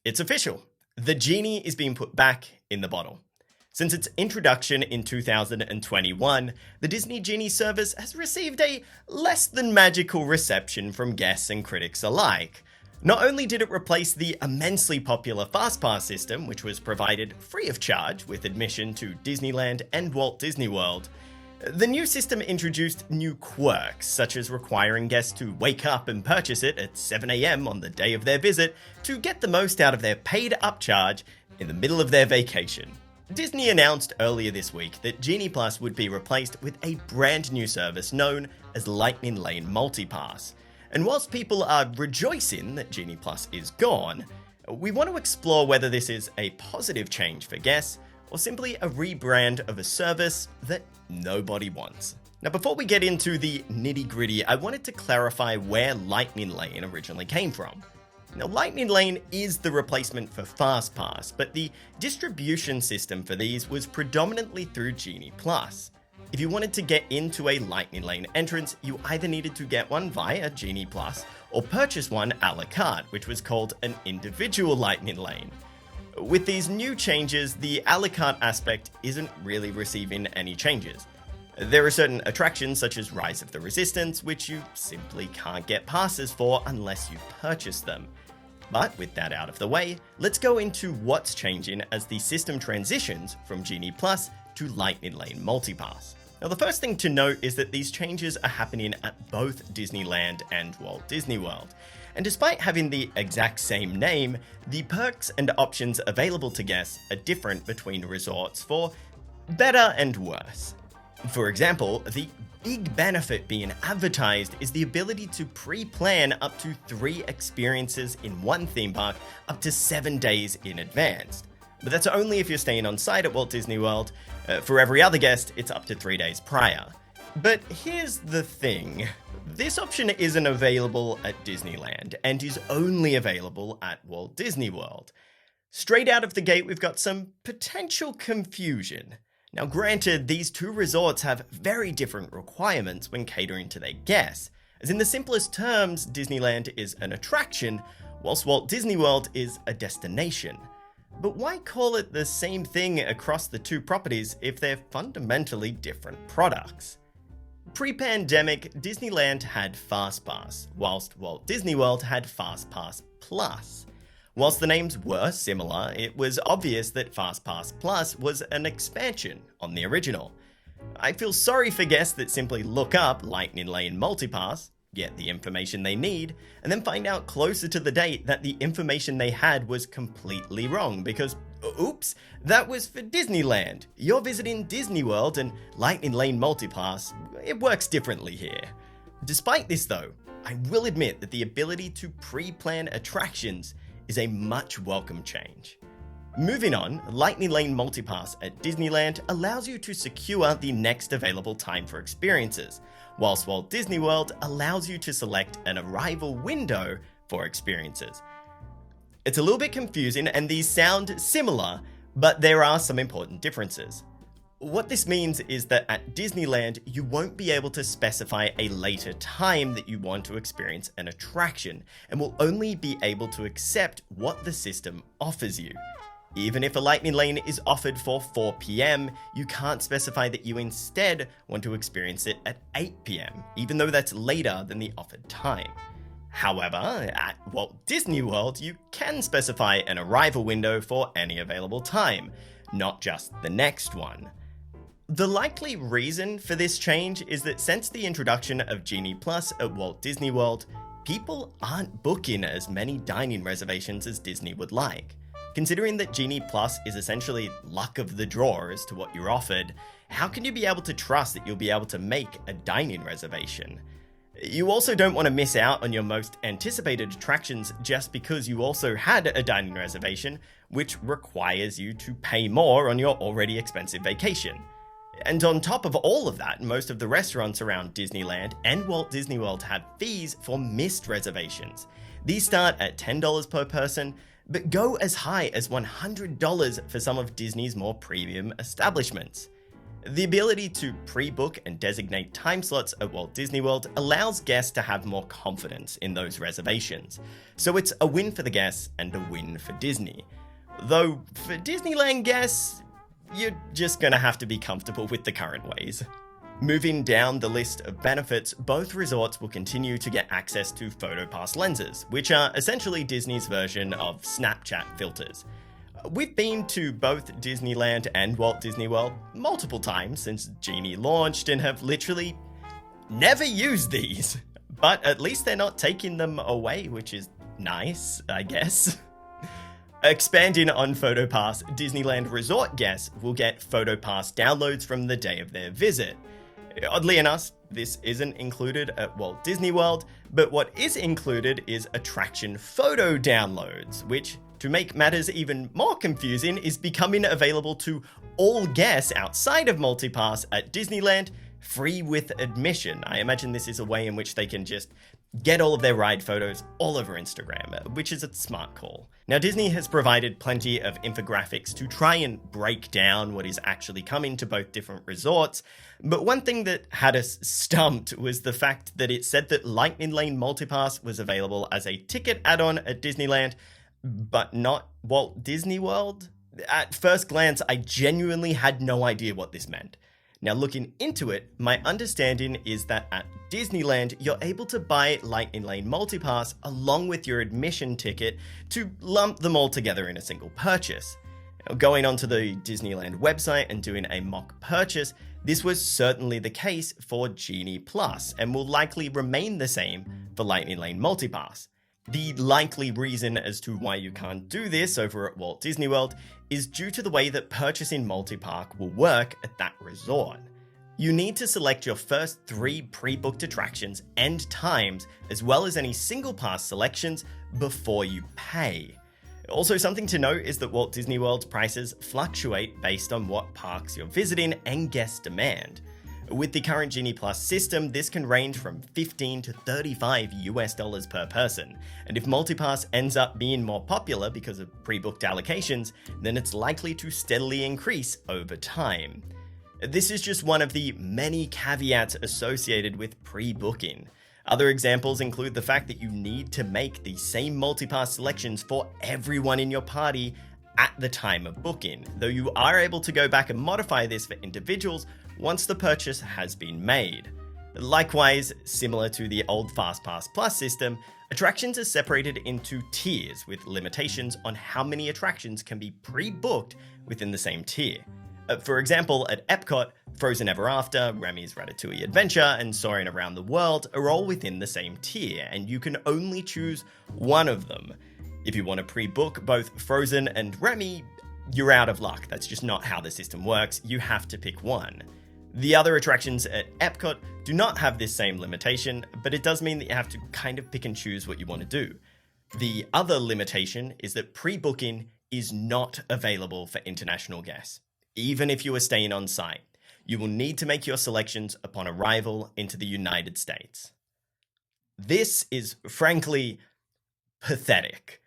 It's official. The Genie is being put back in the bottle. Since its introduction in 2021, the Disney Genie service has received a less than magical reception from guests and critics alike. Not only did it replace the immensely popular FastPass system, which was provided free of charge with admission to Disneyland and Walt Disney World, the new system introduced new quirks, such as requiring guests to wake up and purchase it at 7 AM on the day of their visit to get the most out of their paid upcharge in the middle of their vacation. Disney announced earlier this week that Genie Plus would be replaced with a brand new service known as Lightning Lane Multipass. And whilst people are rejoicing that Genie Plus is gone, we want to explore whether this is a positive change for guests or simply a rebrand of a service that nobody wants. Now, before we get into the nitty-gritty, I wanted to clarify where Lightning Lane originally came from. Now, Lightning Lane is the replacement for FastPass, but the distribution system for these was predominantly through Genie Plus. If you wanted to get into a Lightning Lane entrance, you either needed to get one via Genie Plus or purchase one a la carte, which was called an individual Lightning Lane. With these new changes, the a la carte aspect isn't really receiving any changes. There are certain attractions such as Rise of the Resistance, which you simply can't get passes for unless you purchase them. But with that out of the way, let's go into what's changing as the system transitions from Genie Plus to Lightning Lane Multipass. Now, the first thing to note is that these changes are happening at both Disneyland and Walt Disney World. And despite having the exact same name, the perks and options available to guests are different between resorts for better and worse. For example, the big benefit being advertised is the ability to pre-plan up to 3 experiences in one theme park up to 7 days in advance. But that's only if you're staying on site at Walt Disney World. For every other guest, it's up to 3 days prior. But here's the thing. This option isn't available at Disneyland and is only available at Walt Disney World. Straight out of the gate, we've got some potential confusion. Now, granted, these two resorts have very different requirements when catering to their guests, as in the simplest terms, Disneyland is an attraction, whilst Walt Disney World is a destination. But why call it the same thing across the two properties if they're fundamentally different products? Pre-pandemic, Disneyland had FastPass, whilst Walt Disney World had FastPass Plus. Whilst the names were similar, it was obvious that FastPass Plus was an expansion on the original. I feel sorry for guests that simply look up Lightning Lane Multipass, get the information they need, and then find out closer to the date that the information they had was completely wrong because, oops, that was for Disneyland. You're visiting Disney World and Lightning Lane Multipass, it works differently here. Despite this though, I will admit that the ability to pre-plan attractions is a much welcome change. Moving on, Lightning Lane Multipass at Disneyland allows you to secure the next available time for experiences, whilst Walt Disney World allows you to select an arrival window for experiences. It's a little bit confusing and these sound similar, but there are some important differences. What this means is that at Disneyland, you won't be able to specify a later time that you want to experience an attraction, and will only be able to accept what the system offers you. Even if a Lightning Lane is offered for 4 PM, you can't specify that you instead want to experience it at 8 PM, even though that's later than the offered time. However, at Walt Disney World, you can specify an arrival window for any available time, not just the next one. The likely reason for this change is that since the introduction of Genie Plus at Walt Disney World, people aren't booking as many dining reservations as Disney would like. Considering that Genie Plus is essentially luck of the draw as to what you're offered, how can you be able to trust that you'll be able to make a dining reservation? You also don't want to miss out on your most anticipated attractions just because you also had a dining reservation, which requires you to pay more on your already expensive vacation. And on top of all of that, most of the restaurants around Disneyland and Walt Disney World have fees for missed reservations. These start at $10 per person, but go as high as $100 for some of Disney's more premium establishments. The ability to pre-book and designate time slots at Walt Disney World allows guests to have more confidence in those reservations. So it's a win for the guests and a win for Disney. Though for Disneyland guests, you're just gonna have to be comfortable with the current ways. Moving down the list of benefits, both resorts will continue to get access to PhotoPass lenses, which are essentially Disney's version of Snapchat filters. We've been to both Disneyland and Walt Disney World multiple times since Genie launched and have literally never used these. But at least they're not taking them away, which is nice, I guess. Expanding on PhotoPass, Disneyland Resort guests will get PhotoPass downloads from the day of their visit. Oddly enough, this isn't included at Walt Disney World, but what is included is attraction photo downloads, which, to make matters even more confusing, is becoming available to all guests outside of MultiPass at Disneyland, free with admission. I imagine this is a way in which they can just get all of their ride photos all over Instagram, which is a smart call. Now, Disney has provided plenty of infographics to try and break down what is actually coming to both different resorts, but one thing that had us stumped was the fact that it said that Lightning Lane MultiPass was available as a ticket add-on at Disneyland, but not Walt Disney World. At first glance, I genuinely had no idea what this meant. Now, looking into it, my understanding is that at Disneyland, you're able to buy Lightning Lane MultiPass along with your admission ticket to lump them all together in a single purchase. Now, going onto the Disneyland website and doing a mock purchase, this was certainly the case for Genie Plus and will likely remain the same for Lightning Lane MultiPass. The likely reason as to why you can't do this over at Walt Disney World is due to the way that purchasing multi-park will work at that resort. You need to select your first 3 pre-booked attractions and times, as well as any single pass selections, before you pay. Also, something to note is that Walt Disney World's prices fluctuate based on what parks you're visiting and guest demand. With the current Genie Plus system, this can range from $15 to $35 per person, and if MultiPass ends up being more popular because of pre-booked allocations, then it's likely to steadily increase over time. This is just one of the many caveats associated with pre-booking. Other examples include the fact that you need to make the same MultiPass selections for everyone in your party at the time of booking, though you are able to go back and modify this for individuals once the purchase has been made. Likewise, similar to the old FastPass Plus system, attractions are separated into tiers with limitations on how many attractions can be pre-booked within the same tier. For example, at Epcot, Frozen Ever After, Remy's Ratatouille Adventure, and Soaring Around the World are all within the same tier, and you can only choose one of them. If you want to pre-book both Frozen and Remy, you're out of luck. That's just not how the system works. You have to pick one. The other attractions at Epcot do not have this same limitation, but it does mean that you have to kind of pick and choose what you want to do. The other limitation is that pre-booking is not available for international guests. Even if you are staying on site, you will need to make your selections upon arrival into the United States. This is frankly pathetic.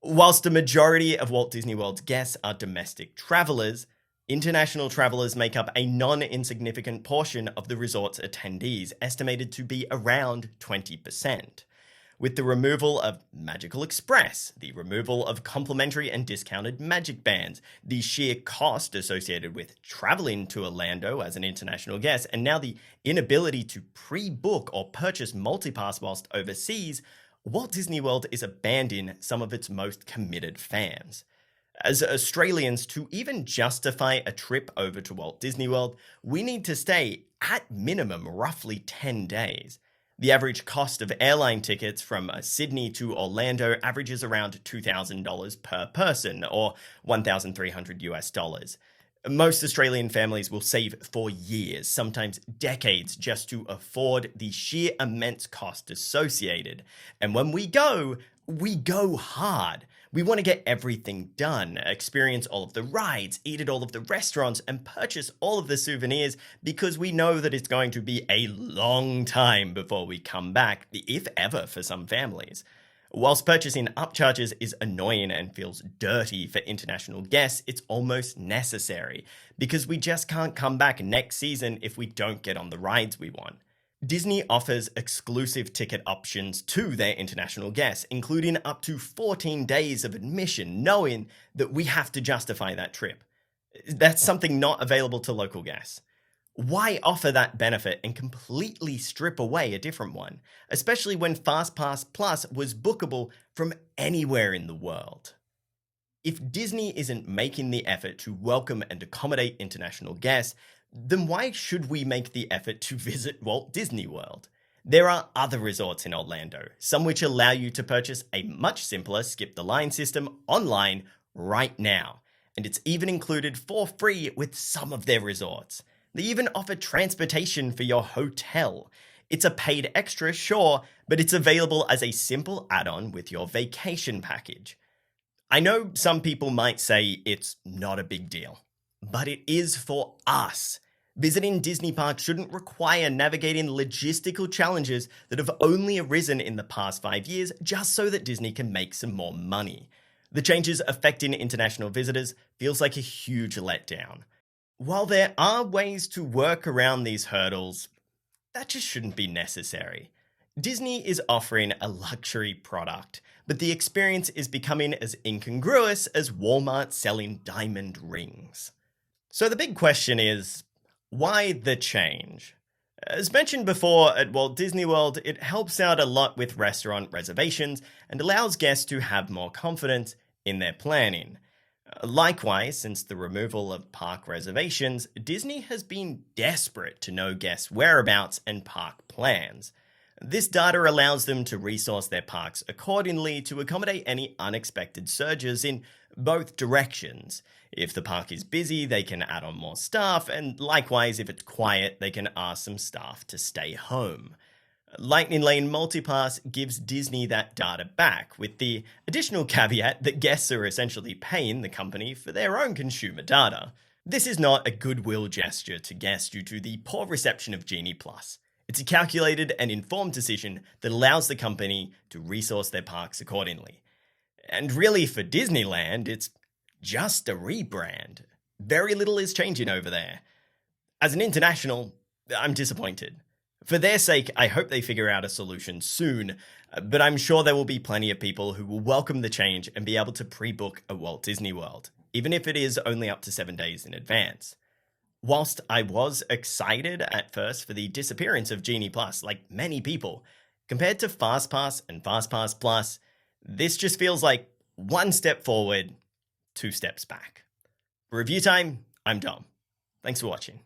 Whilst a majority of Walt Disney World's guests are domestic travelers, international travelers make up a non-insignificant portion of the resort's attendees, estimated to be around 20%. With the removal of Magical Express, the removal of complimentary and discounted magic bands, the sheer cost associated with traveling to Orlando as an international guest, and now the inability to pre-book or purchase multipass whilst overseas, Walt Disney World is abandoning some of its most committed fans. As Australians, to even justify a trip over to Walt Disney World, we need to stay, at minimum, roughly 10 days. The average cost of airline tickets from Sydney to Orlando averages around $2,000 per person, or $1,300. Most Australian families will save for years, sometimes decades, just to afford the sheer immense cost associated. And when we go hard. We want to get everything done, experience all of the rides, eat at all of the restaurants, and purchase all of the souvenirs because we know that it's going to be a long time before we come back, if ever, for some families. Whilst purchasing upcharges is annoying and feels dirty for international guests, it's almost necessary, because we just can't come back next season if we don't get on the rides we want. Disney offers exclusive ticket options to their international guests, including up to 14 days of admission, knowing that we have to justify that trip. That's something not available to local guests. Why offer that benefit and completely strip away a different one, especially when FastPass Plus was bookable from anywhere in the world? If Disney isn't making the effort to welcome and accommodate international guests, then why should we make the effort to visit Walt Disney World? There are other resorts in Orlando, some which allow you to purchase a much simpler skip-the-line system online right now, and it's even included for free with some of their resorts. They even offer transportation for your hotel. It's a paid extra, sure, but it's available as a simple add-on with your vacation package. I know some people might say it's not a big deal, but it is for us. Visiting Disney parks shouldn't require navigating logistical challenges that have only arisen in the past 5 years just so that Disney can make some more money. The changes affecting international visitors feels like a huge letdown. While there are ways to work around these hurdles, that just shouldn't be necessary. Disney is offering a luxury product, but the experience is becoming as incongruous as Walmart selling diamond rings. So the big question is, why the change? As mentioned before, at Walt Disney World, it helps out a lot with restaurant reservations and allows guests to have more confidence in their planning. Likewise, since the removal of park reservations, Disney has been desperate to know guests' whereabouts and park plans. This data allows them to resource their parks accordingly to accommodate any unexpected surges in both directions. If the park is busy, they can add on more staff, and likewise, if it's quiet, they can ask some staff to stay home. Lightning Lane Multipass gives Disney that data back, with the additional caveat that guests are essentially paying the company for their own consumer data. This is not a goodwill gesture to guests due to the poor reception of Genie Plus. It's a calculated and informed decision that allows the company to resource their parks accordingly. And really, for Disneyland, it's just a rebrand. Very little is changing over there. As an international, I'm disappointed. For their sake, I hope they figure out a solution soon, but I'm sure there will be plenty of people who will welcome the change and be able to pre-book at Walt Disney World, even if it is only up to 7 days in advance. Whilst I was excited at first for the disappearance of Genie Plus, like many people, compared to FastPass and FastPass Plus, this just feels like 1 step forward, 2 steps back. For Review Time, I'm Dom. Thanks for watching.